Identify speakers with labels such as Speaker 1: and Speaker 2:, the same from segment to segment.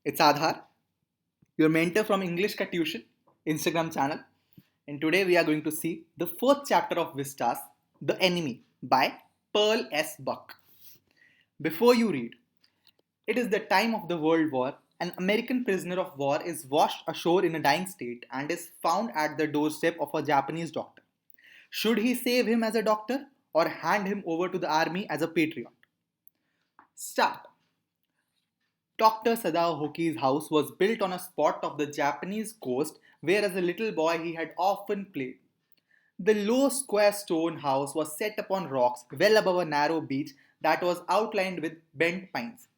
Speaker 1: It's Adhar, your mentor from English Ka Tuition Instagram channel, and today we are going to see the fourth chapter of Vistas, The Enemy by Pearl S. Buck. Before you read, it is the time of the World War. An American prisoner of war is washed ashore in a dying state and is found at the doorstep of a Japanese doctor. Should he save him as a doctor or hand him over to the army as a patriot? Start. Doctor Sadao Hoki's house was built on a spot of the Japanese coast where as a little boy he had often played. The low square stone house was set upon rocks well above a narrow beach that was outlined with bent pines.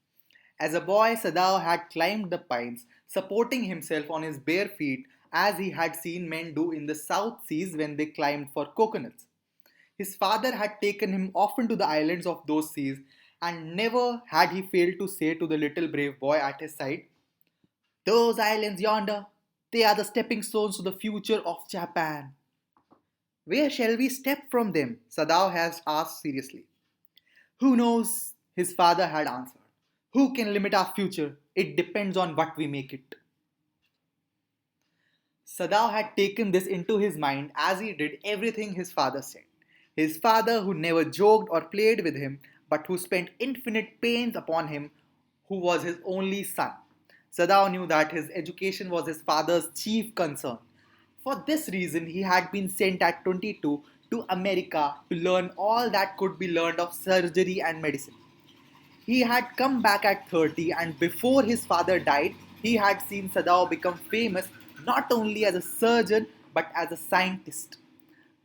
Speaker 1: As a boy, Sadao had climbed the pines, supporting himself on his bare feet as he had seen men do in the South Seas when they climbed for coconuts. His father had taken him often to the islands of those seas, and never had he failed to say to the little brave boy at his side, "Those islands yonder, they are the stepping stones to the future of Japan." "Where shall we step from them?" Sadao has asked seriously. "Who knows?" his father had answered. "Who can limit our future? It depends on what we make it." Sadao had taken this into his mind as he did everything his father said. His father, who never joked or played with him, but who spent infinite pains upon him, who was his only son. Sadao knew that his education was his father's chief concern. For this reason, he had been sent at 22 to America to learn all that could be learned of surgery and medicine. He had come back at 30, and before his father died, he had seen Sadao become famous not only as a surgeon but as a scientist,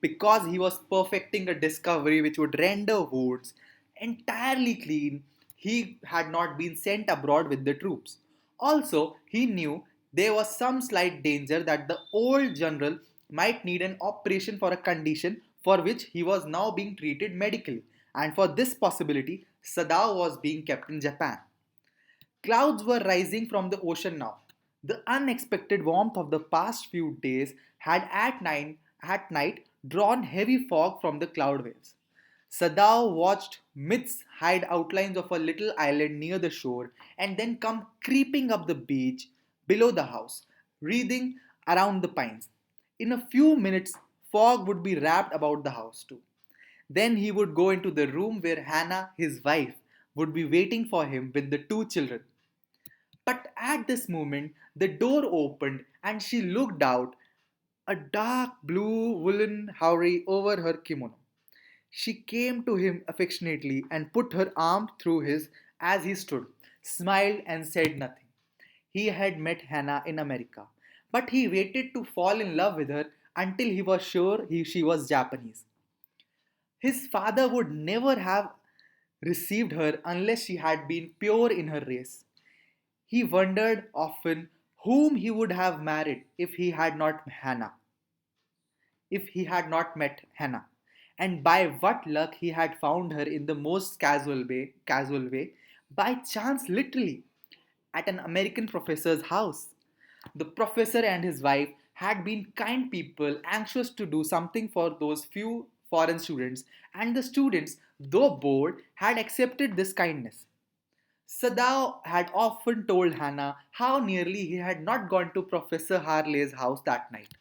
Speaker 1: because he was perfecting a discovery which would render wounds entirely clean. He had not been sent abroad with the troops. Also, he knew there was some slight danger that the old general might need an operation for a condition for which he was now being treated medically, and for this possibility, Sadao was being kept in Japan. Clouds were rising from the ocean now. The unexpected warmth of the past few days had at night drawn heavy fog from the cloud waves. Sadao watched myths hide outlines of a little island near the shore and then come creeping up the beach below the house, wreathing around the pines. In a few minutes, fog would be wrapped about the house too. Then he would go into the room where Hannah, his wife, would be waiting for him with the two children. But at this moment, the door opened and she looked out, a dark blue woolen houri over her kimono. She came to him affectionately and put her arm through his as he stood, smiled, and said nothing. He had met Hannah in America, but he waited to fall in love with her until he was sure she was Japanese. His father would never have received her unless she had been pure in her race. He wondered often whom he would have married if he had not met Hannah, and by what luck he had found her in the most casual way, by chance literally, at an American professor's house. The professor and his wife had been kind people anxious to do something for those few foreign students, and the students, though bored, had accepted this kindness. Sadao had often told Hannah how nearly he had not gone to Professor Harley's house that night.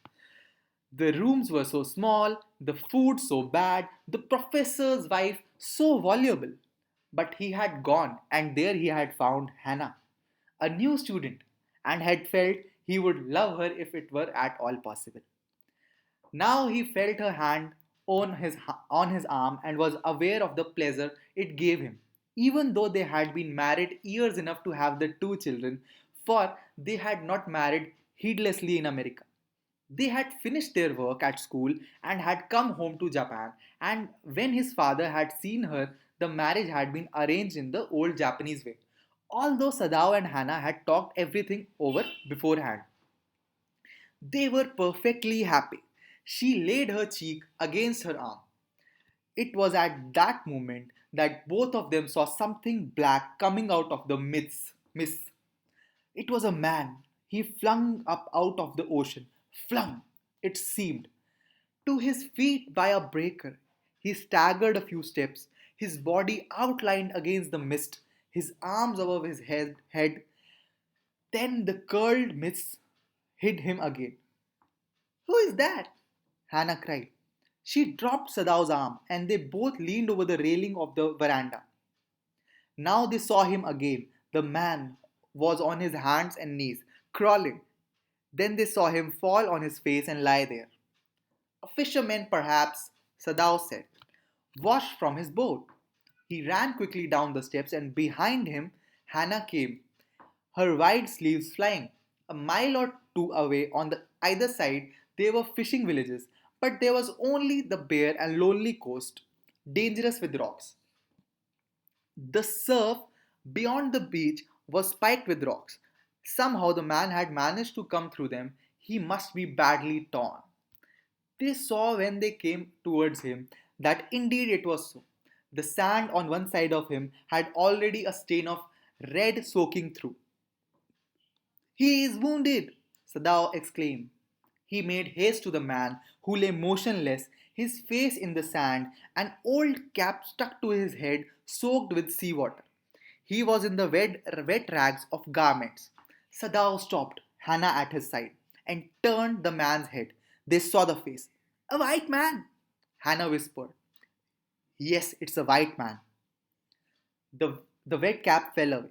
Speaker 1: The rooms were so small, the food so bad, the professor's wife so voluble. But he had gone, and there he had found Hannah, a new student, and had felt he would love her if it were at all possible. Now he felt her hand on his arm and was aware of the pleasure it gave him, even though they had been married years enough to have the two children, for they had not married heedlessly in America. They had finished their work at school and had come home to Japan, and when his father had seen her, the marriage had been arranged in the old Japanese way. Although Sadao and Hannah had talked everything over beforehand, they were perfectly happy. She laid her cheek against her arm. It was at that moment that both of them saw something black coming out of the mist. It was a man. He flung up out of the ocean. Flung, it seemed, to his feet by a breaker. He staggered a few steps, his body outlined against the mist, his arms above his head. Then the curled mist hid him again. Who is that? Hannah cried. She dropped Sadao's arm and they both leaned over the railing of the veranda. Now they saw him again. The man was on his hands and knees, crawling. Then they saw him fall on his face and lie there. A fisherman, perhaps, Sadao said, washed from his boat. He ran quickly down the steps and behind him Hannah came, her wide sleeves flying. A mile or two away on the either side there were fishing villages, but there was only the bare and lonely coast, dangerous with rocks. The surf beyond the beach was spiked with rocks. Somehow the man had managed to come through them. He must be badly torn. They saw when they came towards him that indeed it was so. The sand on one side of him had already a stain of red soaking through. He is wounded, Sadao exclaimed. He made haste to the man who lay motionless, his face in the sand, an old cap stuck to his head soaked with seawater. He was in the wet rags of garments. Sadao stopped, Hannah at his side, and turned the man's head. They saw the face. A white man, Hannah whispered. Yes, it's a white man. The wet cap fell away,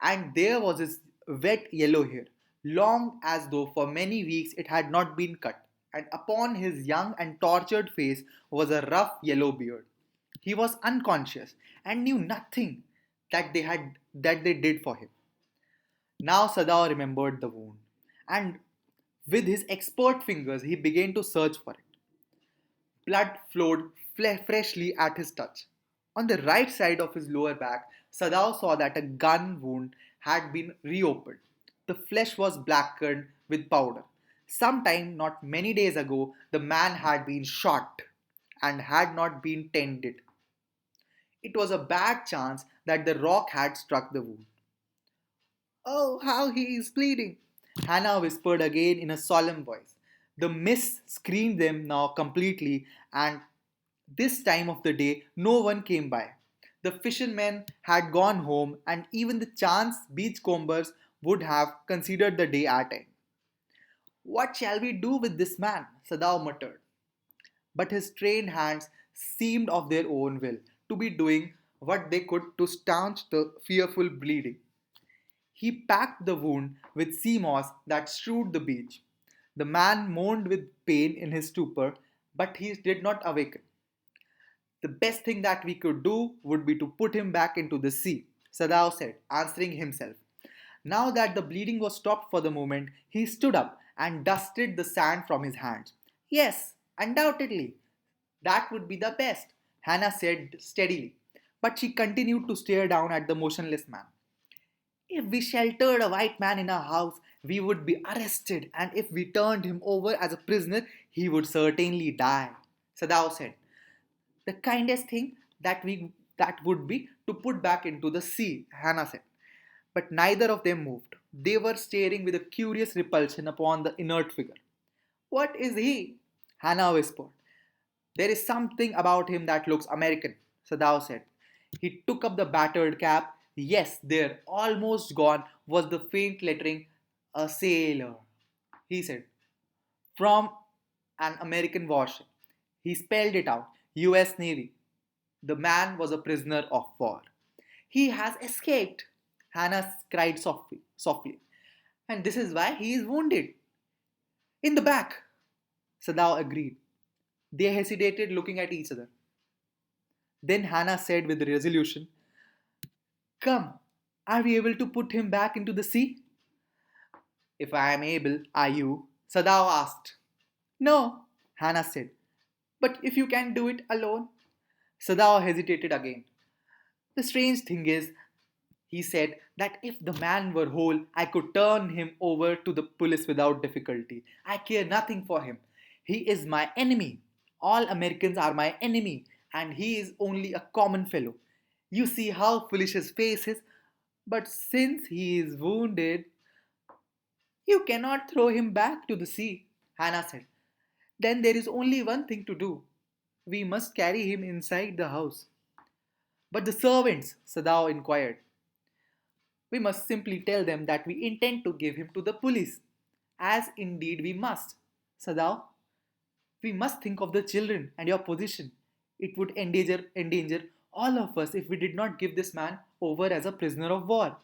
Speaker 1: and there was his wet yellow hair, long as though for many weeks it had not been cut, and upon his young and tortured face was a rough yellow beard. He was unconscious and knew nothing that they did for him. Now Sadao remembered the wound, and with his expert fingers he began to search for it. Blood flowed freshly at his touch. On the right side of his lower back, Sadao saw that a gun wound had been reopened. The flesh was blackened with powder. Sometime not many days ago, the man had been shot and had not been tended. It was a bad chance that the rock had struck the wound. Oh, how he is bleeding! Hannah whispered again in a solemn voice. The mist screened them now completely, and this time of the day no one came by. The fishermen had gone home, and even the chance beachcombers would have considered the day at end. What shall we do with this man? Sadao muttered. But his trained hands seemed of their own will to be doing what they could to stanch the fearful bleeding. He packed the wound with sea moss that strewed the beach. The man moaned with pain in his stupor, but he did not awaken. The best thing that we could do would be to put him back into the sea, Sadao said, answering himself. Now that the bleeding was stopped for the moment, he stood up and dusted the sand from his hands. Yes, undoubtedly. That would be the best, Hannah said steadily, but she continued to stare down at the motionless man. If we sheltered a white man in our house, we would be arrested, and if we turned him over as a prisoner, he would certainly die, Sadao said. The kindest thing that would be to put back into the sea, Hannah said. But neither of them moved. They were staring with a curious repulsion upon the inert figure. What is he? Hannah whispered. There is something about him that looks American, Sadao said. He took up the battered cap. Yes, there, almost gone, was the faint lettering, a sailor, he said, from an American warship. He spelled it out, US Navy. The man was a prisoner of war. He has escaped, Hannah cried softly. And this is why he is wounded. In the back, Sadao agreed. They hesitated, looking at each other. Then Hannah said with resolution, Come, are we able to put him back into the sea? If I am able, are you? Sadao asked. No, Hannah said. But if you can do it alone? Sadao hesitated again. The strange thing is, he said, that if the man were whole, I could turn him over to the police without difficulty. I care nothing for him. He is my enemy. All Americans are my enemy, and he is only a common fellow. You see how foolish his face is. But since he is wounded, you cannot throw him back to the sea, Hannah said. Then there is only one thing to do. We must carry him inside the house. But the servants, Sadao inquired. We must simply tell them that we intend to give him to the police, as indeed we must. Sadao, we must think of the children and your position. It would endanger all of us if we did not give this man over as a prisoner of war.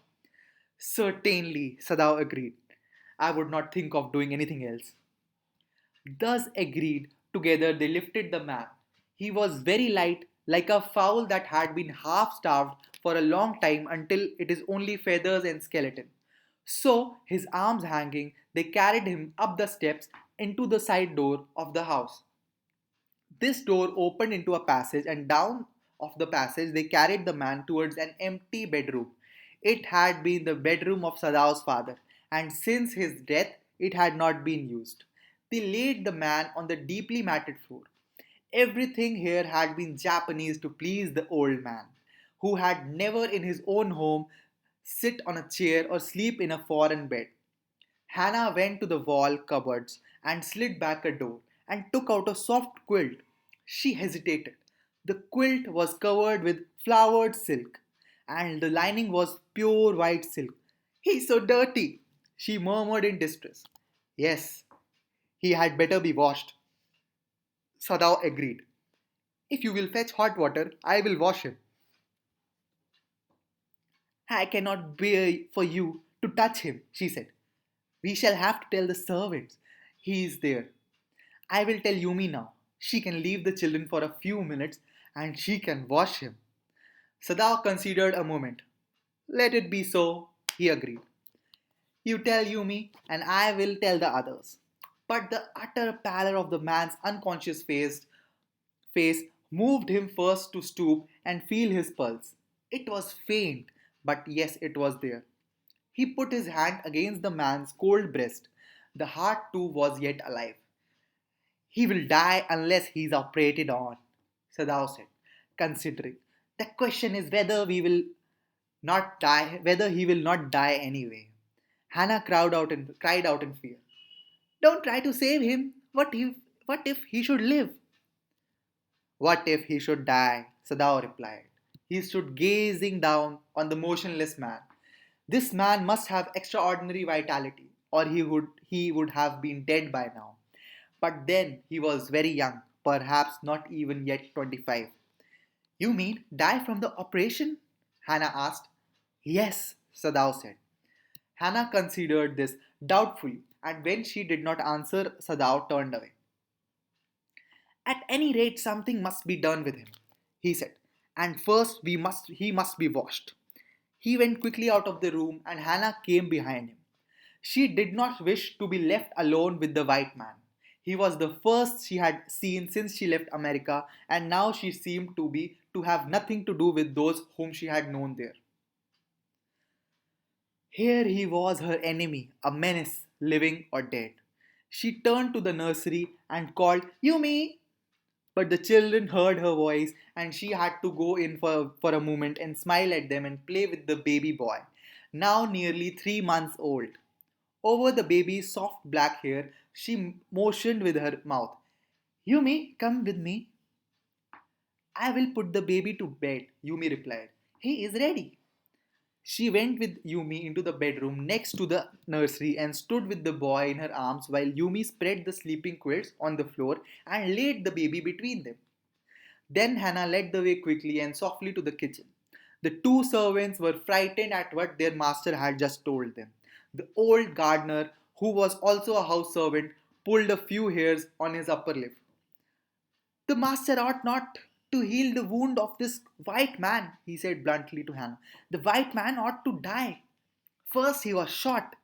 Speaker 1: Certainly, Sadao agreed. I would not think of doing anything else. Thus agreed, together they lifted the man. He was very light, like a fowl that had been half starved for a long time until it is only feathers and skeleton. So, his arms hanging, they carried him up the steps into the side door of the house. This door opened into a passage, and down of the passage they carried the man towards an empty bedroom. It had been the bedroom of Sadao's father, and since his death it had not been used. They laid the man on the deeply matted floor. Everything here had been Japanese to please the old man, who had never in his own home sit on a chair or sleep in a foreign bed. Hannah went to the wall cupboards and slid back a door and took out a soft quilt. She hesitated. The quilt was covered with flowered silk, and the lining was pure white silk. He's so dirty, she murmured in distress. Yes, he had better be washed. Sadao agreed. If you will fetch hot water, I will wash him. I cannot bear for you to touch him, she said. We shall have to tell the servants. He is there. I will tell Yumi now. She can leave the children for a few minutes and she can wash him. Sadao considered a moment. Let it be so, he agreed. You tell Yumi and I will tell the others. But the utter pallor of the man's unconscious face moved him first to stoop and feel his pulse. It was faint, but yes, it was there. He put his hand against the man's cold breast. The heart too was yet alive. He will die unless he is operated on, Sadao said, considering. The question is whether he will not die anyway. Hannah cried out in fear. Don't try to save him. What if he should live? What if he should die? Sadao replied. He stood gazing down on the motionless man. This man must have extraordinary vitality, or he would have been dead by now. But then he was very young, perhaps not even yet 25. You mean die from the operation? Hannah asked. Yes, Sadao said. Hannah considered this doubtfully, and when she did not answer, Sadao turned away. At any rate, something must be done with him, he said, and first he must be washed. He went quickly out of the room, and Hannah came behind him. She did not wish to be left alone with the white man. He was the first she had seen since she left America, and now she seemed to have nothing to do with those whom she had known there. Here he was, her enemy, a menace, living or dead. She turned to the nursery and called, Yumi! But the children heard her voice and she had to go in for a moment and smile at them and play with the baby boy, now nearly 3 months old. Over the baby's soft black hair, she motioned with her mouth. Yumi, come with me. I will put the baby to bed, Yumi replied. He is ready. She went with Yumi into the bedroom next to the nursery and stood with the boy in her arms while Yumi spread the sleeping quilts on the floor and laid the baby between them. Then Hannah led the way quickly and softly to the kitchen. The two servants were frightened at what their master had just told them. The old gardener, who was also a house servant, pulled a few hairs on his upper lip. The master ought not to heal the wound of this white man, he said bluntly to Hannah. The white man ought to die. First he was shot,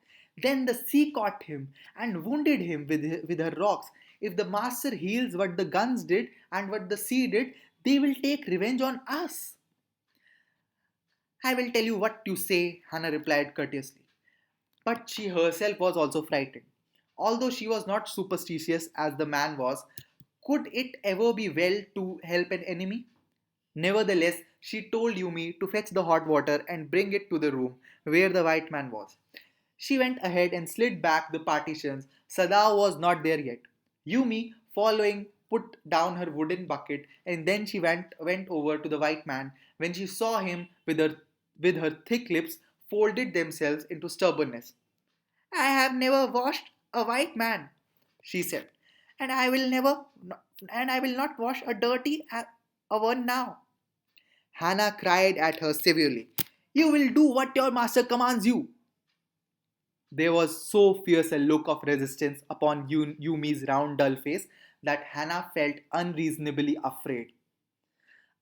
Speaker 1: then the sea caught him and wounded him with her rocks. If the master heals what the guns did and what the sea did, they will take revenge on us. I will tell you what you say, Hannah replied courteously. But she herself was also frightened. Although she was not superstitious as the man was, could it ever be well to help an enemy? Nevertheless, she told Yumi to fetch the hot water and bring it to the room where the white man was. She went ahead and slid back the partitions. Sadao was not there yet. Yumi, following, put down her wooden bucket and then she went over to the white man. When she saw him with her thick lips folded themselves into stubbornness. I have never washed a white man, she said, and I will never, and I will not wash a dirty a one now. Hannah cried at her severely. You will do what your master commands you. There was so fierce a look of resistance upon Yumi's round dull face that Hannah felt unreasonably afraid.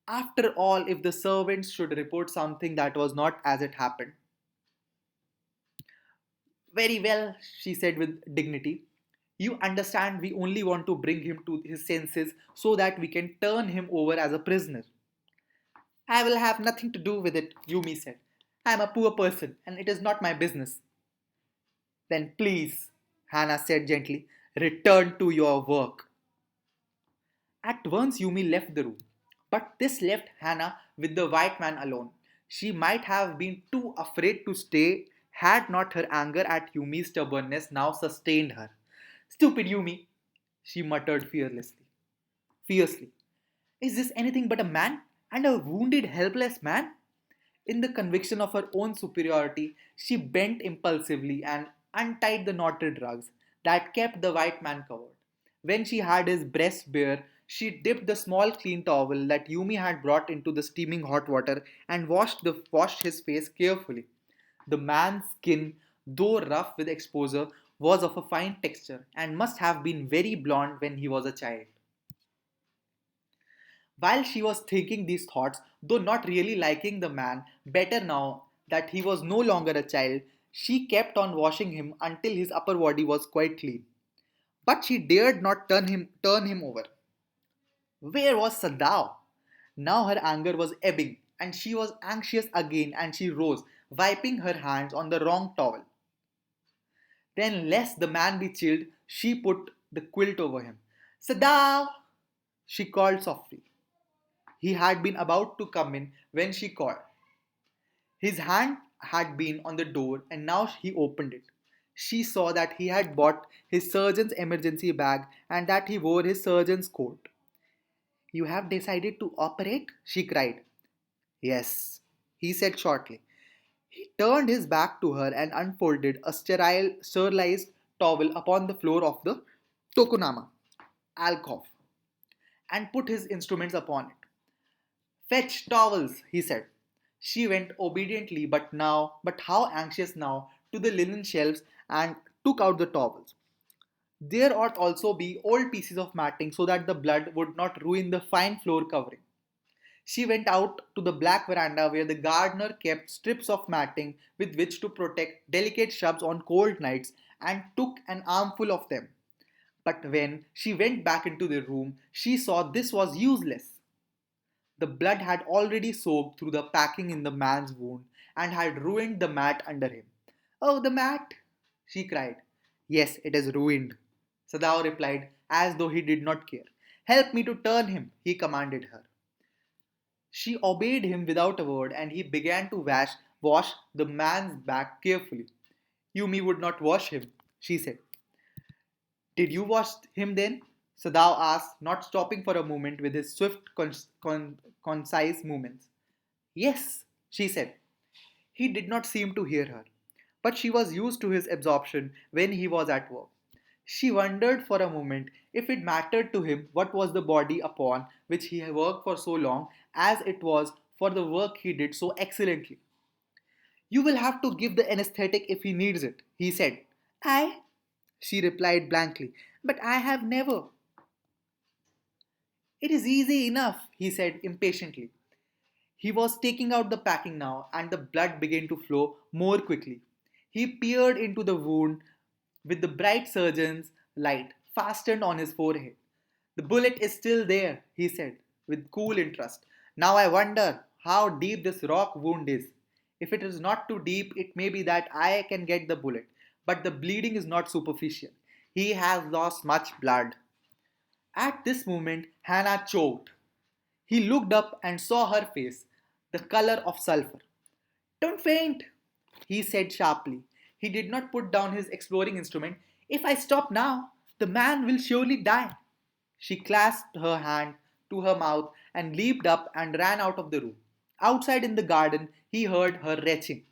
Speaker 1: After all, if the servants should report something that was not as it happened. Very well, she said with dignity. You understand we only want to bring him to his senses so that we can turn him over as a prisoner. I will have nothing to do with it, Yumi said. I am a poor person and it is not my business. Then please, Hannah said gently, return to your work. At once Yumi left the room. But this left Hannah with the white man alone. She might have been too afraid to stay had not her anger at Yumi's stubbornness now sustained her. Stupid Yumi, she muttered fiercely. Is this anything but a man? And a wounded, helpless man? In the conviction of her own superiority, she bent impulsively and untied the knotted rugs that kept the white man covered. When she had his breast bare, she dipped the small clean towel that Yumi had brought into the steaming hot water and washed his face carefully. The man's skin, though rough with exposure, was of a fine texture and must have been very blond when he was a child. While she was thinking these thoughts, though not really liking the man better now that he was no longer a child, she kept on washing him until his upper body was quite clean. But she dared not turn him over. Where was Sadao? Now her anger was ebbing, and she was anxious again, and she rose, wiping her hands on the wrong towel. Then, lest the man be chilled, she put the quilt over him. Sadao! She called softly. He had been about to come in when she called. His hand had been on the door and now he opened it. She saw that he had bought his surgeon's emergency bag and that he wore his surgeon's coat. You have decided to operate? She cried. Yes, he said shortly. He turned his back to her and unfolded a sterilized towel upon the floor of the Tokonama alcove and put his instruments upon it. Fetch towels, he said. She went obediently, but how anxious now, to the linen shelves and took out the towels. There ought also be old pieces of matting so that the blood would not ruin the fine floor covering. She went out to the black veranda where the gardener kept strips of matting with which to protect delicate shrubs on cold nights and took an armful of them. But when she went back into the room, she saw this was useless. The blood had already soaked through the packing in the man's wound and had ruined the mat under him. Oh, the mat! She cried. Yes, it is ruined, Sadao replied as though he did not care. Help me to turn him, he commanded her. She obeyed him without a word and he began to wash the man's back carefully. Yumi would not wash him, she said. Did you wash him then? Sadao asked, not stopping for a moment with his swift, concise movements. Yes, she said. He did not seem to hear her, but she was used to his absorption when he was at work. She wondered for a moment if it mattered to him what was the body upon which he had worked for so long as it was for the work he did so excellently. You will have to give the anesthetic if he needs it, he said. I? She replied blankly. But I have never. It is easy enough, he said impatiently. He was taking out the packing now, and the blood began to flow more quickly. He peered into the wound with the bright surgeon's light fastened on his forehead. The bullet is still there, he said, with cool interest. Now I wonder how deep this rock wound is. If it is not too deep, it may be that I can get the bullet, but the bleeding is not superficial. He has lost much blood. At this moment, Hannah choked. He looked up and saw her face, the color of sulfur. Don't faint, he said sharply. He did not put down his exploring instrument. If I stop now, the man will surely die. She clasped her hand to her mouth and leaped up and ran out of the room. Outside in the garden, he heard her retching.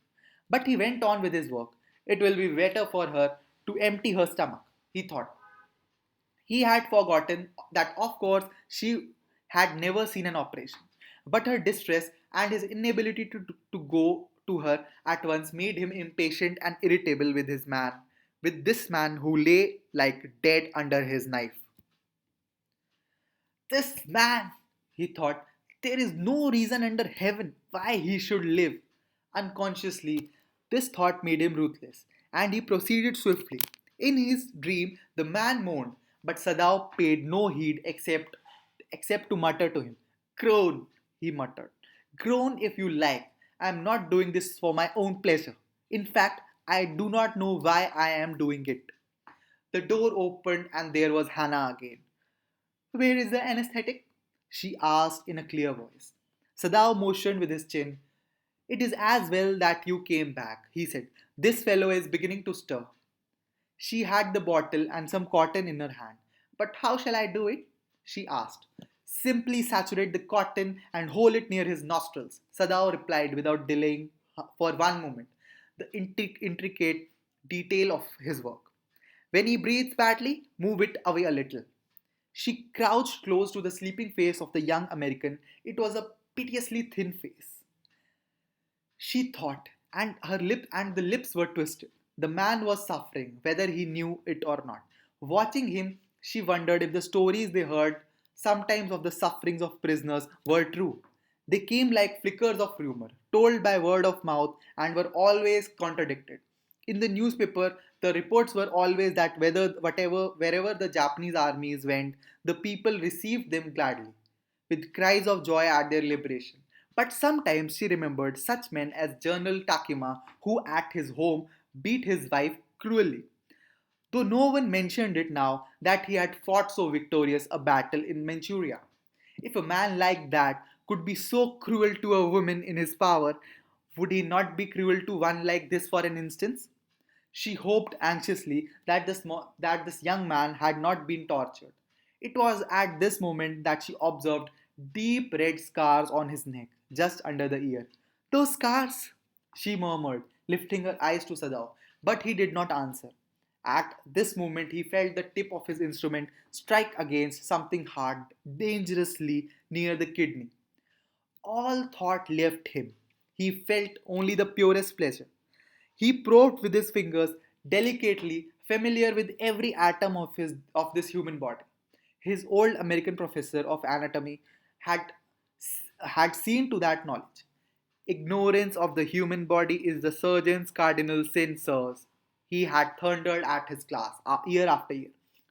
Speaker 1: But he went on with his work. It will be better for her to empty her stomach, he thought. He had forgotten that, of course, she had never seen an operation. But her distress and his inability to go to her at once made him impatient and irritable with this man who lay like dead under his knife. This man, he thought, there is no reason under heaven why he should live. Unconsciously, this thought made him ruthless, and he proceeded swiftly. In his dream, the man moaned, but Sadao paid no heed except to mutter to him. Groan, he muttered. Groan if you like. I am not doing this for my own pleasure. In fact, I do not know why I am doing it. The door opened and there was Hannah again. Where is the anesthetic? She asked in a clear voice. Sadao motioned with his chin. It is as well that you came back, he said. This fellow is beginning to stir. She had the bottle and some cotton in her hand. But how shall I do it? She asked. Simply saturate the cotton and hold it near his nostrils, Sadao replied without delaying for one moment the intricate detail of his work. When he breathes badly, move it away a little. She crouched close to the sleeping face of the young American. It was a piteously thin face, she thought, and the lips were twisted. The man was suffering, whether he knew it or not. Watching him, she wondered if the stories they heard sometimes of the sufferings of prisoners were true. They came like flickers of rumor, told by word of mouth, and were always contradicted. In the newspaper, the reports were always that wherever the Japanese armies went, the people received them gladly, with cries of joy at their liberation. But sometimes she remembered such men as General Takima, who at his home beat his wife cruelly, though no one mentioned it now that he had fought so victorious a battle in Manchuria. If a man like that could be so cruel to a woman in his power, would he not be cruel to one like this for an instance? She hoped anxiously that this young man had not been tortured. It was at this moment that she observed deep red scars on his neck, just under the ear. Those scars, she murmured, lifting her eyes to Sadao, but he did not answer. At this moment, he felt the tip of his instrument strike against something hard, dangerously near the kidney. All thought left him. He felt only the purest pleasure. He probed with his fingers delicately, familiar with every atom of this human body. His old American professor of anatomy had had seen to that knowledge. Ignorance of the human body is the surgeon's cardinal sin, sirs. He had thundered at his class year after year.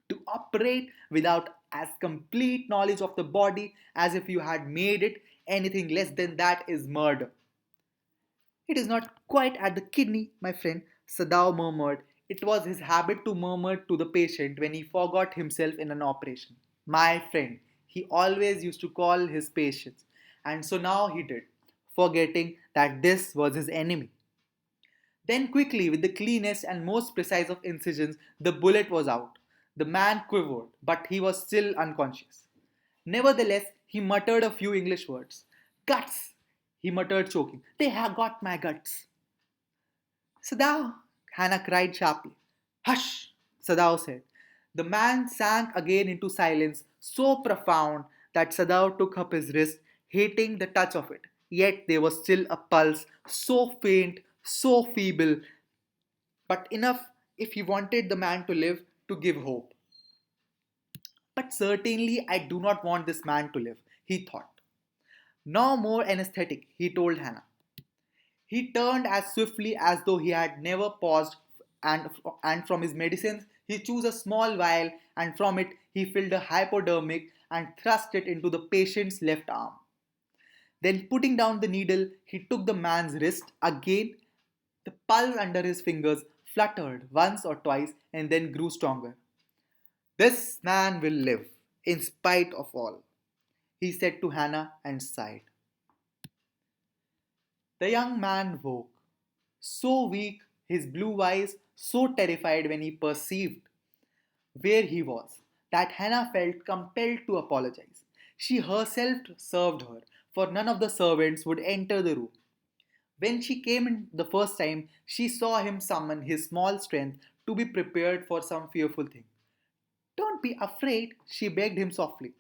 Speaker 1: To operate without as complete knowledge of the body as if you had made it, anything less than that is murder. It is not quite at the kidney, my friend, Sadao murmured. It was his habit to murmur to the patient when he forgot himself in an operation. My friend, he always used to call his patients, and so now he did, forgetting that this was his enemy. Then, quickly, with the cleanest and most precise of incisions, the bullet was out. The man quivered, but he was still unconscious. Nevertheless, he muttered a few English words. Guts! He muttered, choking. They have got my guts. Sadao! Hannah cried sharply. Hush! Sadao said. The man sank again into silence so profound that Sadao took up his wrist, hating the touch of it. Yet there was still a pulse, so faint, so feeble, but enough if he wanted the man to live to give hope. But certainly I do not want this man to live, he thought. No more anesthetic, he told Hannah. He turned as swiftly as though he had never paused, and from his medicines he chose a small vial, and from it he filled a hypodermic and thrust it into the patient's left arm. Then, putting down the needle, he took the man's wrist again. The pulse under his fingers fluttered once or twice and then grew stronger. This man will live, in spite of all, he said to Hannah and sighed. The young man woke, so weak, his blue eyes so terrified when he perceived where he was, that Hannah felt compelled to apologize. She herself served her, for none of the servants would enter the room. When she came in the first time, she saw him summon his small strength to be prepared for some fearful thing. Don't be afraid, she begged him softly.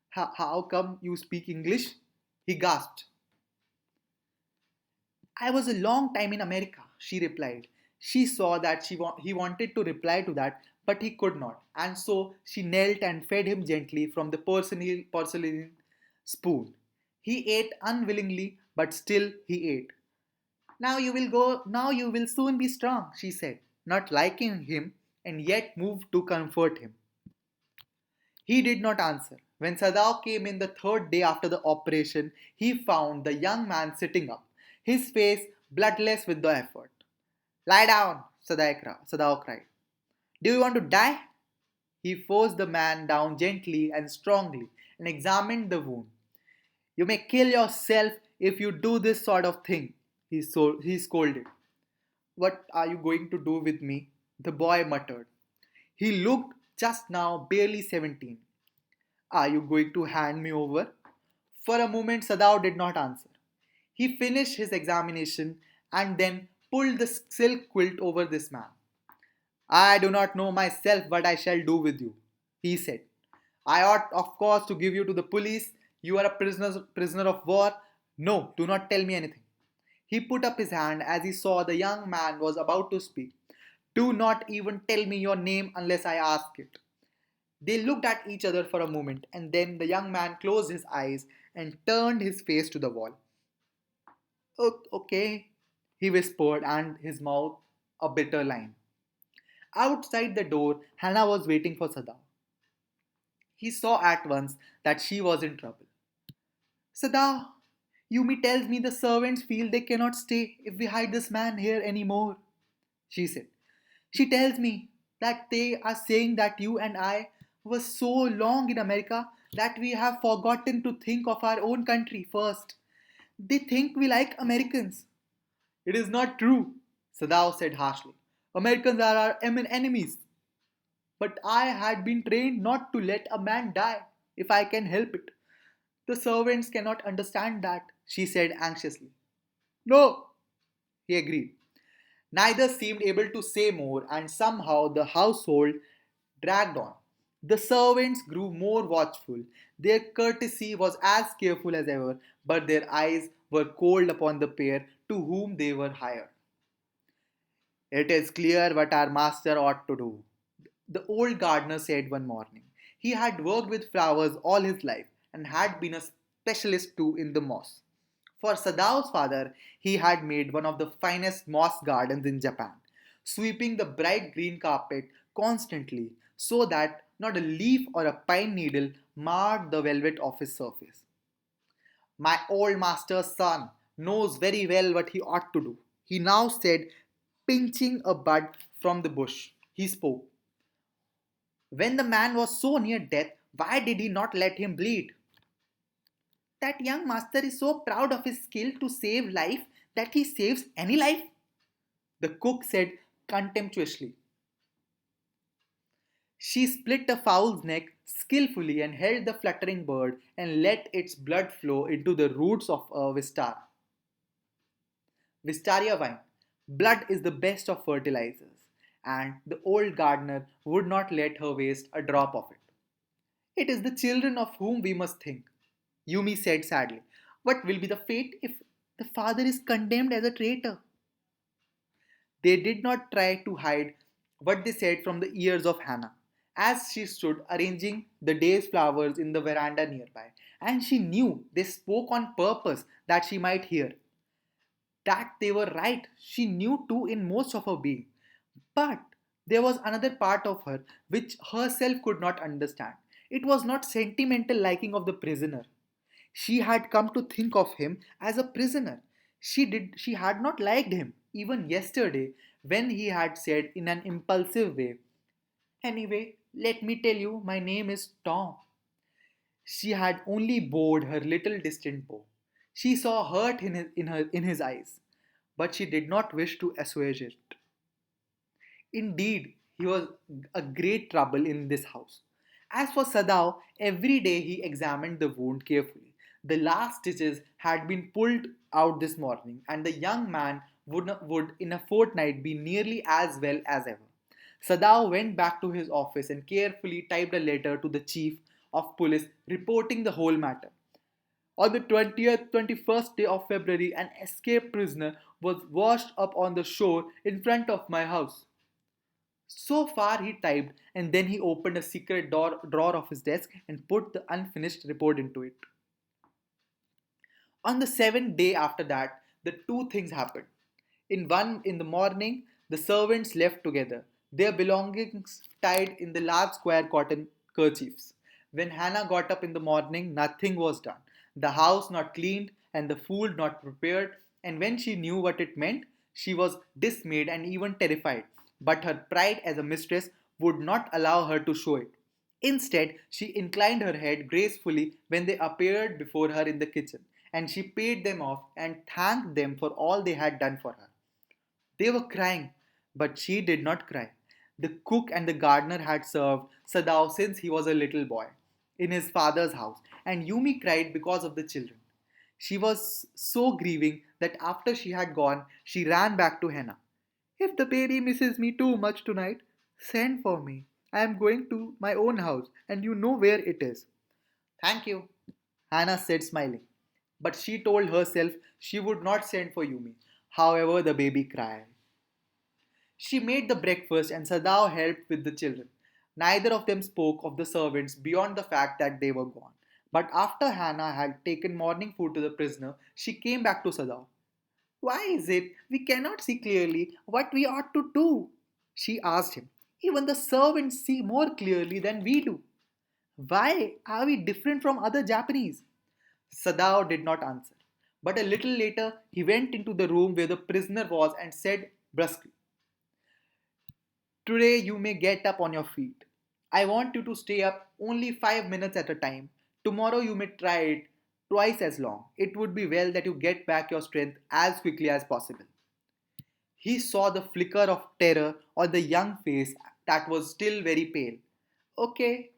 Speaker 1: How come you speak English? He gasped. I was a long time in America, she replied. She saw that he wanted to reply to that, but he could not, and so she knelt and fed him gently from the porcelain spoon. He ate unwillingly, but still he ate. Now you will soon be strong, she said, not liking him and yet moved to comfort him. He did not answer. When Sadao came in the third day after the operation, he found the young man sitting up, his face bloodless with the effort. Lie down, Sadao cried. Do you want to die? He forced the man down gently and strongly and examined the wound. You may kill yourself if you do this sort of thing, he scolded. What are you going to do with me? The boy muttered. He looked just now barely 17. Are you going to hand me over? For a moment, Sadao did not answer. He finished his examination and then pulled the silk quilt over this man. I do not know myself what I shall do with you, he said. I ought, of course, to give you to the police. You are a prisoner of war. No, do not tell me anything. He put up his hand as he saw the young man was about to speak. Do not even tell me your name unless I ask it. They looked at each other for a moment and then the young man closed his eyes and turned his face to the wall. Okay, he whispered and his mouth a bitter line. Outside the door, Hannah was waiting for Sada. He saw at once that she was in trouble. Sada, Yumi tells me the servants feel they cannot stay if we hide this man here anymore, she said. She tells me that they are saying that you and I were so long in America that we have forgotten to think of our own country first. They think we like Americans. It is not true, Sadao said harshly. Americans are our enemies. But I had been trained not to let a man die if I can help it. The servants cannot understand that, she said anxiously. No, he agreed. Neither seemed able to say more, and somehow the household dragged on. The servants grew more watchful. Their courtesy was as careful as ever, but their eyes were cold upon the pair to whom they were hired. It is clear what our master ought to do, the old gardener said one morning. He had worked with flowers all his life and had been a specialist too in the moss. For Sadao's father, he had made one of the finest moss gardens in Japan, sweeping the bright green carpet constantly so that not a leaf or a pine needle marred the velvet of his surface. My old master's son knows very well what he ought to do, he now said, pinching a bud from the bush. He spoke. When the man was so near death, why did he not let him bleed? That young master is so proud of his skill to save life that he saves any life, the cook said contemptuously. She split the fowl's neck skillfully and held the fluttering bird and let its blood flow into the roots of a vistara. Wistaria vine. Blood is the best of fertilizers, and the old gardener would not let her waste a drop of it. It is the children of whom we must think, Yumi said sadly. What will be the fate if the father is condemned as a traitor? They did not try to hide what they said from the ears of Hannah, as she stood arranging the day's flowers in the veranda nearby, and she knew they spoke on purpose that she might hear. That they were right, she knew too in most of her being. But there was another part of her which herself could not understand. It was not sentimental liking of the prisoner. She had come to think of him as a prisoner. She had not liked him, even yesterday, when he had said in an impulsive way, Anyway, let me tell you, my name is Tom. She had only bored her little distant bow. She saw hurt in his eyes, but she did not wish to assuage it. Indeed, he was a great trouble in this house. As for Sadao, every day he examined the wound carefully. The last stitches had been pulled out this morning, and the young man would in a fortnight be nearly as well as ever. Sadao went back to his office and carefully typed a letter to the chief of police reporting the whole matter. On the 20th, 21st day of February, an escaped prisoner was washed up on the shore in front of my house. So far, he typed, and then he opened a secret drawer of his desk and put the unfinished report into it. On the seventh day after that, the two things happened. In the morning, the servants left together, their belongings tied in the large square cotton kerchiefs. When Hannah got up in the morning, nothing was done. The house not cleaned and the food not prepared, and when she knew what it meant, she was dismayed and even terrified. But her pride as a mistress would not allow her to show it. Instead, she inclined her head gracefully when they appeared before her in the kitchen, and she paid them off and thanked them for all they had done for her. They were crying, but she did not cry. The cook and the gardener had served Sadao since he was a little boy in his father's house, and Yumi cried because of the children. She was so grieving that after she had gone, she ran back to Hannah. If the baby misses me too much tonight, send for me. I am going to my own house, and you know where it is. Thank you, Hannah said, smiling. But she told herself she would not send for Yumi. However, the baby cried. She made the breakfast and Sadao helped with the children. Neither of them spoke of the servants beyond the fact that they were gone. But after Hannah had taken morning food to the prisoner, she came back to Sadao. Why is it we cannot see clearly what we ought to do? She asked him. Even the servants see more clearly than we do. Why are we different from other Japanese? Sadao did not answer. But a little later, he went into the room where the prisoner was and said brusquely, Today you may get up on your feet. I want you to stay up only 5 minutes at a time. Tomorrow you may try it twice as long. It would be well that you get back your strength as quickly as possible. He saw the flicker of terror on the young face that was still very pale. Okay,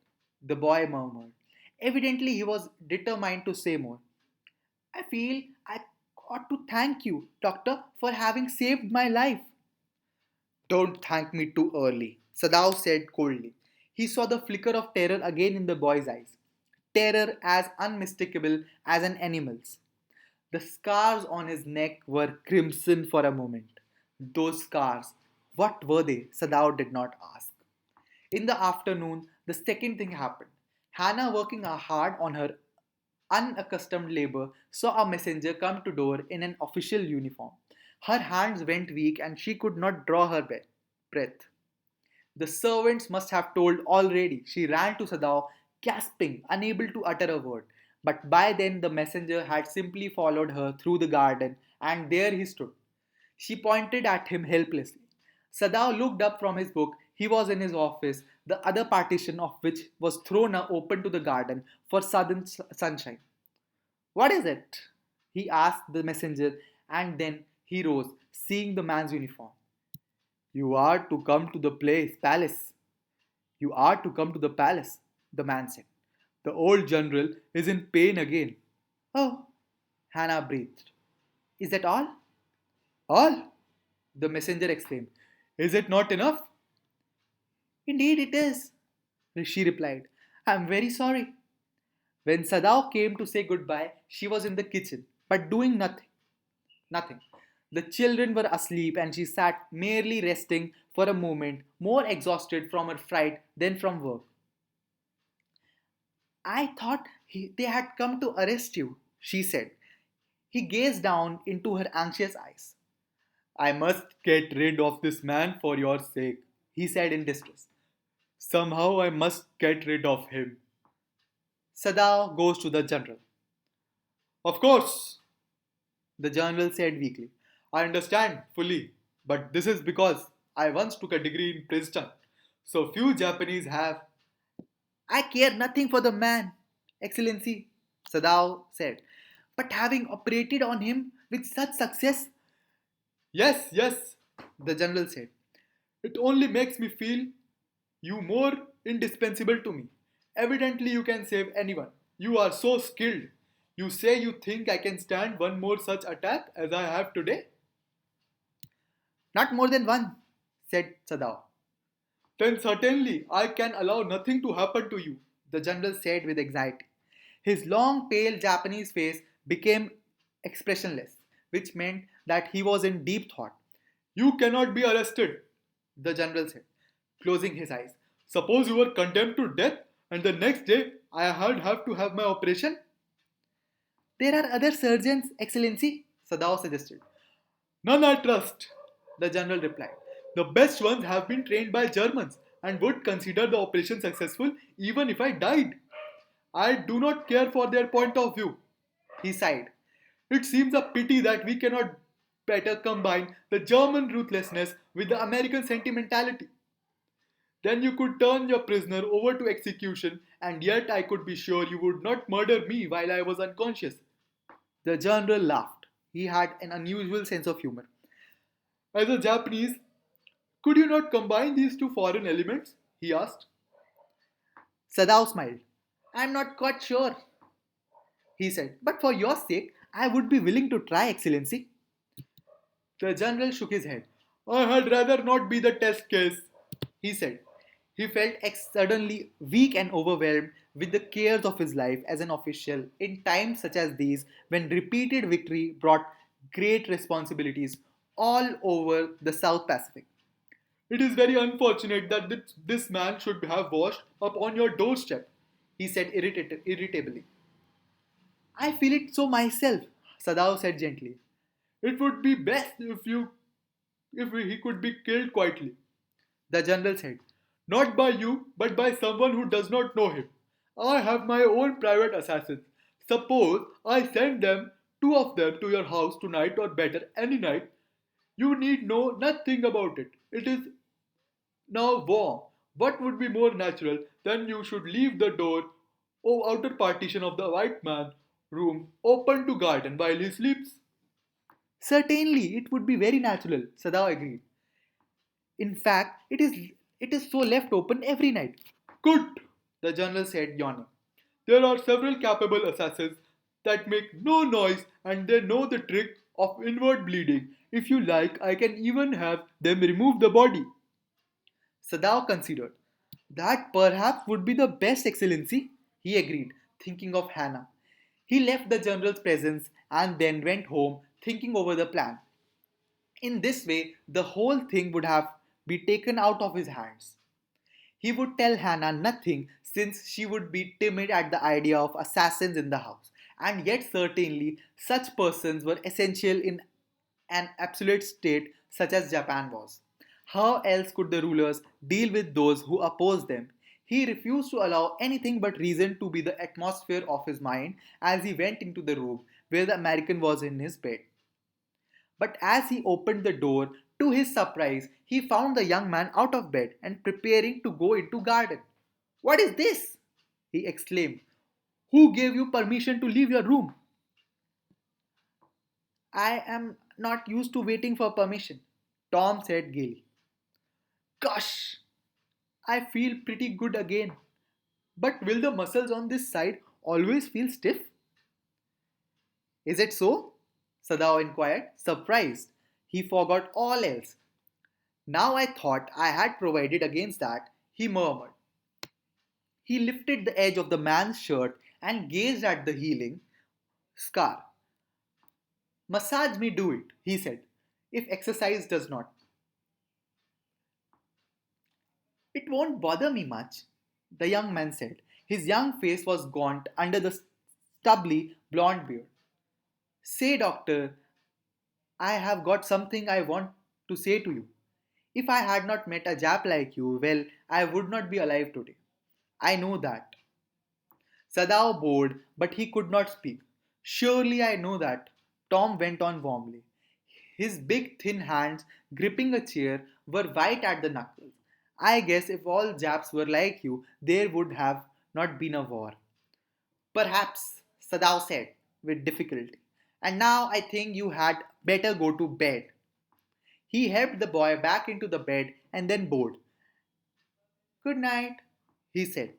Speaker 1: the boy murmured. Evidently, he was determined to say more. I feel I ought to thank you, doctor, for having saved my life. Don't thank me too early, Sadao said coldly. He saw the flicker of terror again in the boy's eyes. Terror as unmistakable as an animal's. The scars on his neck were crimson for a moment. Those scars, what were they? Sadao did not ask. In the afternoon, the second thing happened. Hannah, working hard on her unaccustomed labor, saw a messenger come to door in an official uniform. Her hands went weak and she could not draw her breath. The servants must have told already. She ran to Sadao, gasping, unable to utter a word. But by then the messenger had simply followed her through the garden, and there he stood. She pointed at him helplessly. Sadao looked up from his book. He was in his office, the other partition of which was thrown open to the garden for southern sunshine. What is it? He asked the messenger, and then he rose, seeing the man's uniform. You are to come to the palace. You are to come to the palace, the man said. The old general is in pain again. Oh, Hannah breathed. Is that all? All? The messenger exclaimed. Is it not enough? Indeed it is, she replied. I am very sorry. When Sadao came to say goodbye, she was in the kitchen, but doing nothing. Nothing. The children were asleep and she sat merely resting for a moment, more exhausted from her fright than from work. I thought they had come to arrest you, she said. He gazed down into her anxious eyes. I must get rid of this man for your sake, he said in distress. Somehow I must get rid of him. Sadao goes to the general. Of course, the general said weakly. I understand fully, but this is because I once took a degree in Princeton. So few Japanese have. I care nothing for the man, Excellency, Sadao said. But having operated on him with such success. Yes, yes, the general said. It only makes me feel you more indispensable to me. Evidently, you can save anyone. You are so skilled. You say you think I can stand one more such attack as I have today? Not more than one, said Sadao. Then certainly I can allow nothing to happen to you, the general said with anxiety. His long, pale Japanese face became expressionless, which meant that he was in deep thought. You cannot be arrested, the general said, closing his eyes. Suppose you were condemned to death and the next day I had have to have my operation? There are other surgeons, Excellency, Sadao suggested. None I trust, the general replied. The best ones have been trained by Germans and would consider the operation successful even if I died. I do not care for their point of view, he sighed. It seems a pity that we cannot better combine the German ruthlessness with the American sentimentality. Then you could turn your prisoner over to execution, and yet I could be sure you would not murder me while I was unconscious. The general laughed. He had an unusual sense of humor. As a Japanese, could you not combine these two foreign elements? He asked. Sadao smiled. I'm not quite sure, he said, but for your sake, I would be willing to try, Excellency. The general shook his head. I had rather not be the test case, he said. He felt suddenly weak and overwhelmed with the cares of his life as an official in times such as these when repeated victory brought great responsibilities all over the South Pacific. It is very unfortunate that this man should have washed up on your doorstep, he said irritably. I feel it so myself, Sadao said gently. It would be best if he could be killed quietly, the general said. Not by you, but by someone who does not know him. I have my own private assassins. Suppose I send them, two of them, to your house tonight or better, any night. You need know nothing about it. It is now warm. What would be more natural than you should leave the door or outer partition of the white man room open to garden while he sleeps? Certainly, it would be very natural, Sadao agreed. In fact, it is so left open every night. Good, the general said, yawning. There are several capable assassins that make no noise and they know the trick of inward bleeding. If you like, I can even have them remove the body. Sadao considered. That perhaps would be the best, Excellency, he agreed, thinking of Hannah. He left the general's presence and then went home, thinking over the plan. In this way, the whole thing would have been taken out of his hands. He would tell Hannah nothing since she would be timid at the idea of assassins in the house, and yet certainly such persons were essential in an absolute state such as Japan was. How else could the rulers deal with those who opposed them? He refused to allow anything but reason to be the atmosphere of his mind as he went into the room where the American was in his bed. But as he opened the door, to his surprise, he found the young man out of bed and preparing to go into garden. What is this? He exclaimed. Who gave you permission to leave your room? I am not used to waiting for permission, Tom said gaily. Gosh, I feel pretty good again. But will the muscles on this side always feel stiff? Is it so? Sadao inquired, surprised. He forgot all else. Now I thought I had provided against that, he murmured. He lifted the edge of the man's shirt and gazed at the healing scar. Massage me do it, he said, if exercise does not. It won't bother me much, the young man said. His young face was gaunt under the stubbly blond beard. Say, doctor, I have got something I want to say to you. If I had not met a Jap like you, well, I would not be alive today. I know that. Sadao bowed, but he could not speak. Surely I know that, Tom went on warmly. His big thin hands gripping a chair were white at the knuckles. I guess if all Japs were like you, there would have not been a war. Perhaps, Sadao said with difficulty. And now I think you had better go to bed. He helped the boy back into the bed and then bowed. Good night, he said.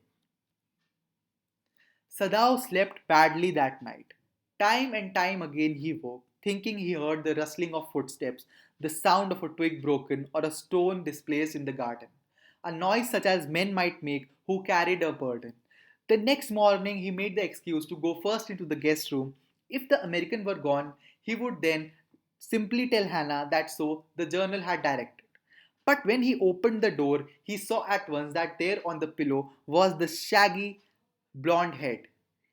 Speaker 1: Sadao slept badly that night. Time and time again he woke, thinking he heard the rustling of footsteps, the sound of a twig broken, or a stone displaced in the garden. A noise such as men might make who carried a burden. The next morning he made the excuse to go first into the guest room. If the American were gone, he would then simply tell Hannah that so the journal had directed. But when he opened the door, he saw at once that there on the pillow was the shaggy blonde head.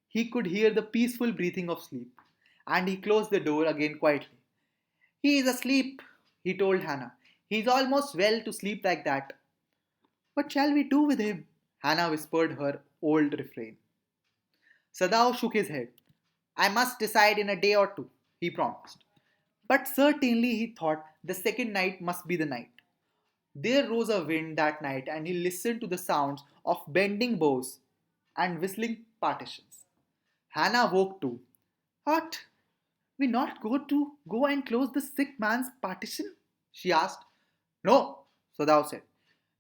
Speaker 1: He could hear the peaceful breathing of sleep, and he closed the door again quietly. He is asleep, he told Hannah. He is almost well to sleep like that. What shall we do with him? Hannah whispered her old refrain. Sadao shook his head. I must decide in a day or two, he promised. But certainly he thought the second night must be the night. There rose a wind that night, and he listened to the sounds of bending bows and whistling partitions. Hannah woke too. What? We not go and close the sick man's partition? She asked. No, Sadao said.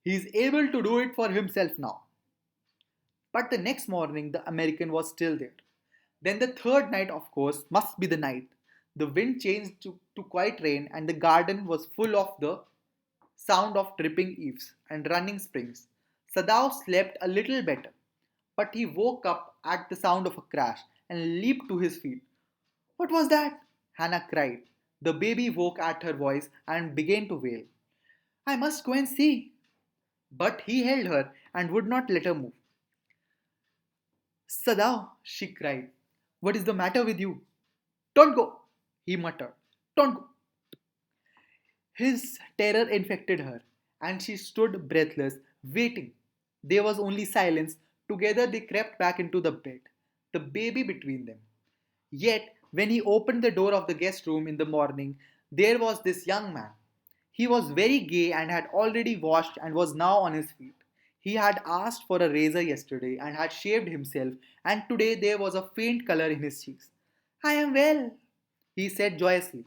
Speaker 1: He is able to do it for himself now. But the next morning the American was still there. Then the third night, of course, must be the night. The wind changed to quiet rain, and the garden was full of the sound of dripping eaves and running springs. Sadao slept a little better, but he woke up at the sound of a crash and leaped to his feet. What was that? Hannah cried. The baby woke at her voice and began to wail. I must go and see. But he held her and would not let her move. Sadao, she cried. What is the matter with you? Don't go, he muttered. Don't go. His terror infected her, and she stood breathless, waiting. There was only silence. Together they crept back into the bed, the baby between them. Yet, when he opened the door of the guest room in the morning, there was this young man. He was very gay and had already washed and was now on his feet. He had asked for a razor yesterday and had shaved himself, and today there was a faint color in his cheeks. I am well, he said joyously.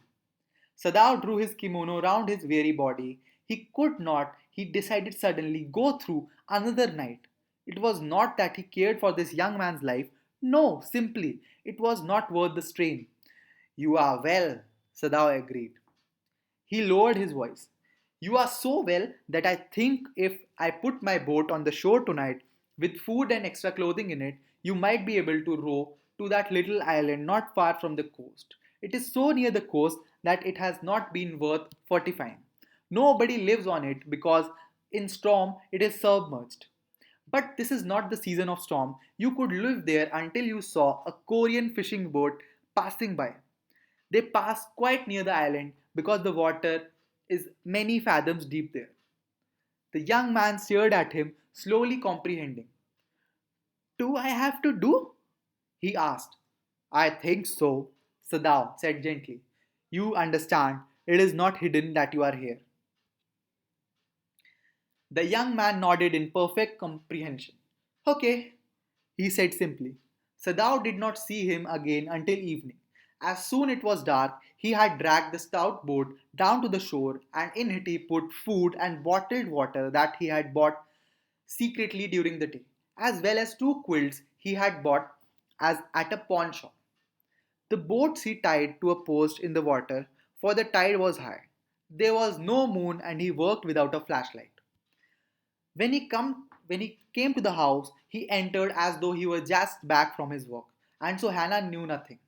Speaker 1: Sadao drew his kimono round his weary body. He could not, he decided suddenly, go through another night. It was not that he cared for this young man's life. No, simply, it was not worth the strain. You are well, Sadao agreed. He lowered his voice. You are so well that I think if I put my boat on the shore tonight with food and extra clothing in it, you might be able to row to that little island not far from the coast. It is so near the coast that it has not been worth fortifying. Nobody lives on it because in storm it is submerged. But this is not the season of storm. You could live there until you saw a Korean fishing boat passing by. They pass quite near the island because the water is many fathoms deep there. The young man stared at him, slowly comprehending. Do I have to do? He asked. I think so, Sadao said gently. You understand, it is not hidden that you are here. The young man nodded in perfect comprehension. Okay, he said simply. Sadao did not see him again until evening. As soon it was dark, he had dragged the stout boat down to the shore, and in it he put food and bottled water that he had bought secretly during the day, as well as two quilts he had bought as at a pawn shop. The boats he tied to a post in the water, for the tide was high. There was no moon, and he worked without a flashlight. When he came to the house, he entered as though he were just back from his work, and so Hannah knew nothing.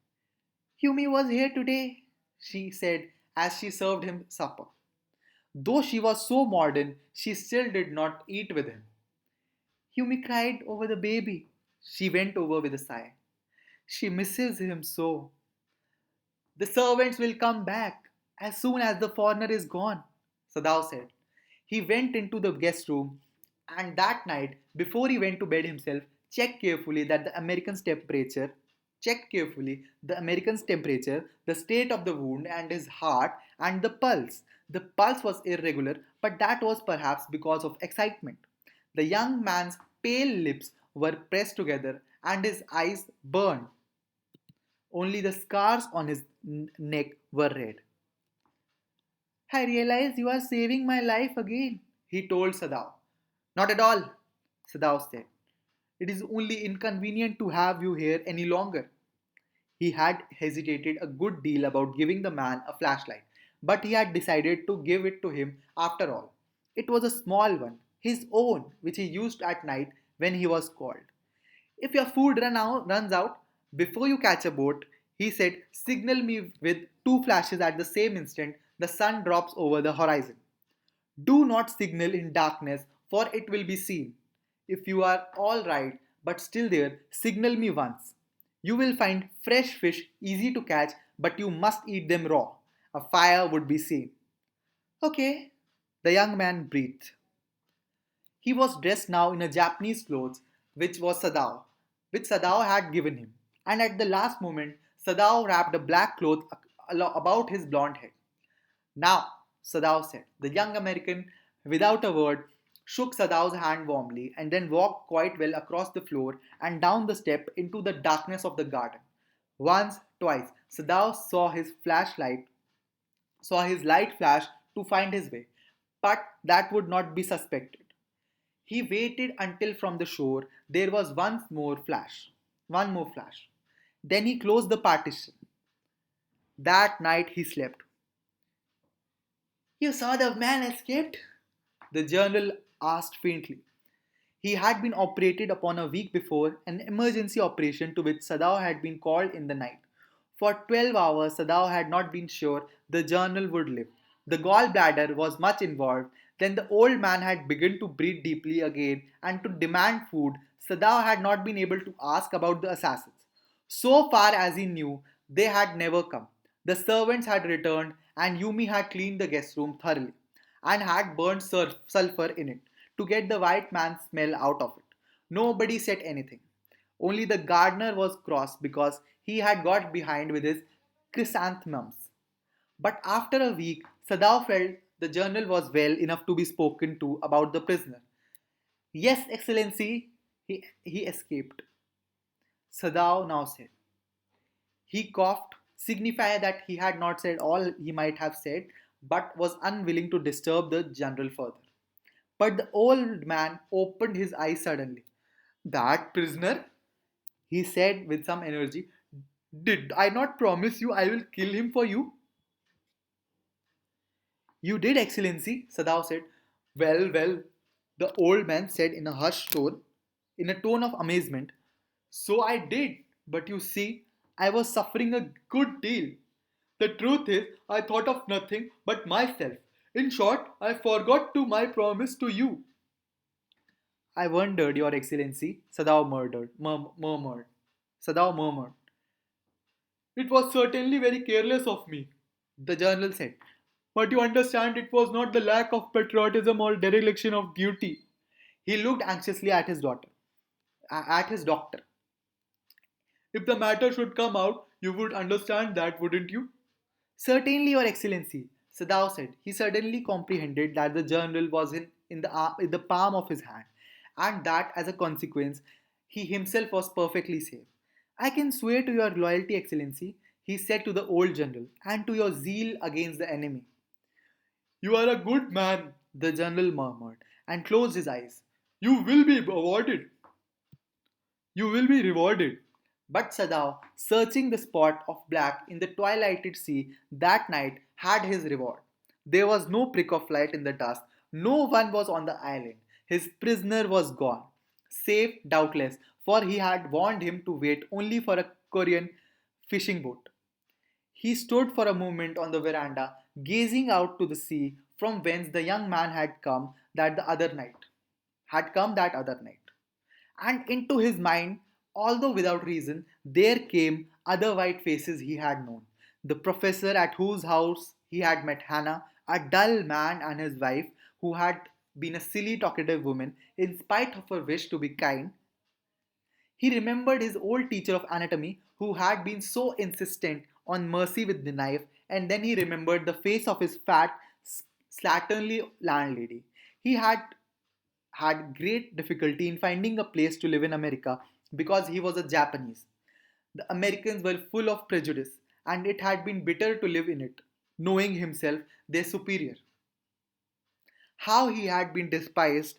Speaker 1: Yumi was here today, she said as she served him supper. Though she was so modern, she still did not eat with him. Yumi cried over the baby. She went over with a sigh. She misses him so. The servants will come back as soon as the foreigner is gone, Sadao said. He went into the guest room and that night, before he went to bed himself, checked carefully the American's temperature, the state of the wound and his heart and the pulse. The pulse was irregular, but that was perhaps because of excitement. The young man's pale lips were pressed together and his eyes burned. Only the scars on his neck were red. I realize you are saving my life again, he told Sadao. Not at all, Sadao said. It is only inconvenient to have you here any longer. He had hesitated a good deal about giving the man a flashlight, but he had decided to give it to him after all. It was a small one, his own, which he used at night when he was cold. If your food runs out before you catch a boat, he said, signal me with two flashes at the same instant the sun drops over the horizon. Do not signal in darkness, for it will be seen. If you are all right but still there, signal me once. You will find fresh fish easy to catch, but you must eat them raw. A fire would be seen. Okay, the young man breathed. He was dressed now in a Japanese clothes, which Sadao had given him. And at the last moment, Sadao wrapped a black cloth about his blond head. Now, Sadao said. The young American, without a word, shook Sadao's hand warmly and then walked quite well across the floor and down the step into the darkness of the garden. Once, twice, Sadao saw his light flash to find his way, but that would not be suspected. He waited until from the shore there was one more flash. Then he closed the partition. That night he slept. You saw the man escaped? The general asked faintly. He had been operated upon a week before, an emergency operation to which Sadao had been called in the night. For 12 hours, Sadao had not been sure the general would live. The gallbladder was much involved. Then the old man had begun to breathe deeply again and to demand food. Sadao had not been able to ask about the assassins. So far as he knew, they had never come. The servants had returned, and Yumi had cleaned the guest room thoroughly and had burned sulfur in it to get the white man's smell out of it. Nobody said anything. Only the gardener was cross because he had got behind with his chrysanthemums. But after a week, Sadao felt the general was well enough to be spoken to about the prisoner. Yes, Excellency, he escaped. Sadao now said. He coughed, signifying that he had not said all he might have said, but was unwilling to disturb the general further. But the old man opened his eyes suddenly. That prisoner? He said with some energy. Did I not promise you I will kill him for you? You did, Excellency, Sadao said. Well, the old man said in a hushed tone, in a tone of amazement. So I did, but you see, I was suffering a good deal. The truth is, I thought of nothing but myself. In short, I forgot to my promise to you. I wondered, Your Excellency, murmured. Sadao murmured. It was certainly very careless of me, the general said. But you understand it was not the lack of patriotism or dereliction of duty. He looked anxiously at his doctor. If the matter should come out, you would understand that, wouldn't you? Certainly, Your Excellency, Sadao said. He suddenly comprehended that the general was in the palm of his hand, and that as a consequence, he himself was perfectly safe. I can swear to your loyalty, Excellency, he said to the old general, and to your zeal against the enemy. You are a good man, the general murmured, and closed his eyes. You will be rewarded. You will be rewarded. But Sadao, searching the spot of black in the twilighted sea that night, had his reward. There was no prick of light in the dusk. No one was on the island. His prisoner was gone. Safe, doubtless, for he had warned him to wait only for a Korean fishing boat. He stood for a moment on the veranda, gazing out to the sea from whence the young man had come that other night. And into his mind, although without reason, there came other white faces he had known. The professor at whose house he had met Hannah, a dull man, and his wife, who had been a silly, talkative woman in spite of her wish to be kind. He remembered his old teacher of anatomy who had been so insistent on mercy with the knife, and then he remembered the face of his fat, slatternly landlady. He had great difficulty in finding a place to live in America because he was a Japanese. The Americans were full of prejudice, and it had been bitter to live in it, knowing himself their superior. How he had been despised,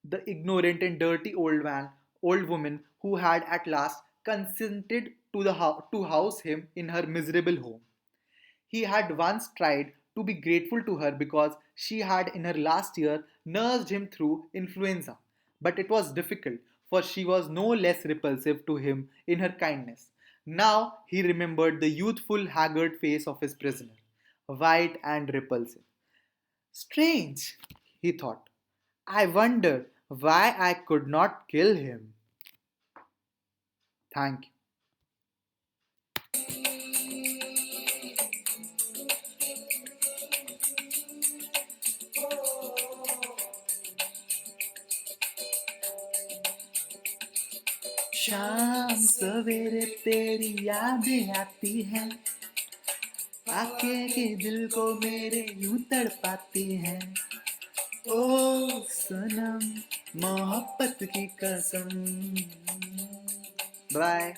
Speaker 1: the ignorant and dirty old woman who had at last consented to house him in her miserable home. He had once tried to be grateful to her because she had in her last year nursed him through influenza, but it was difficult, for she was no less repulsive to him in her kindness. Now he remembered the youthful, haggard face of his prisoner, white and repulsive. Strange, he thought. I wonder why I could not kill him. Thank you. शाम सवेरे तेरी यादें आती हैं, आके के दिल को मेरे यूं तड़पाती हैं। ओ सनम, मोहब्बत की कसम। बाय।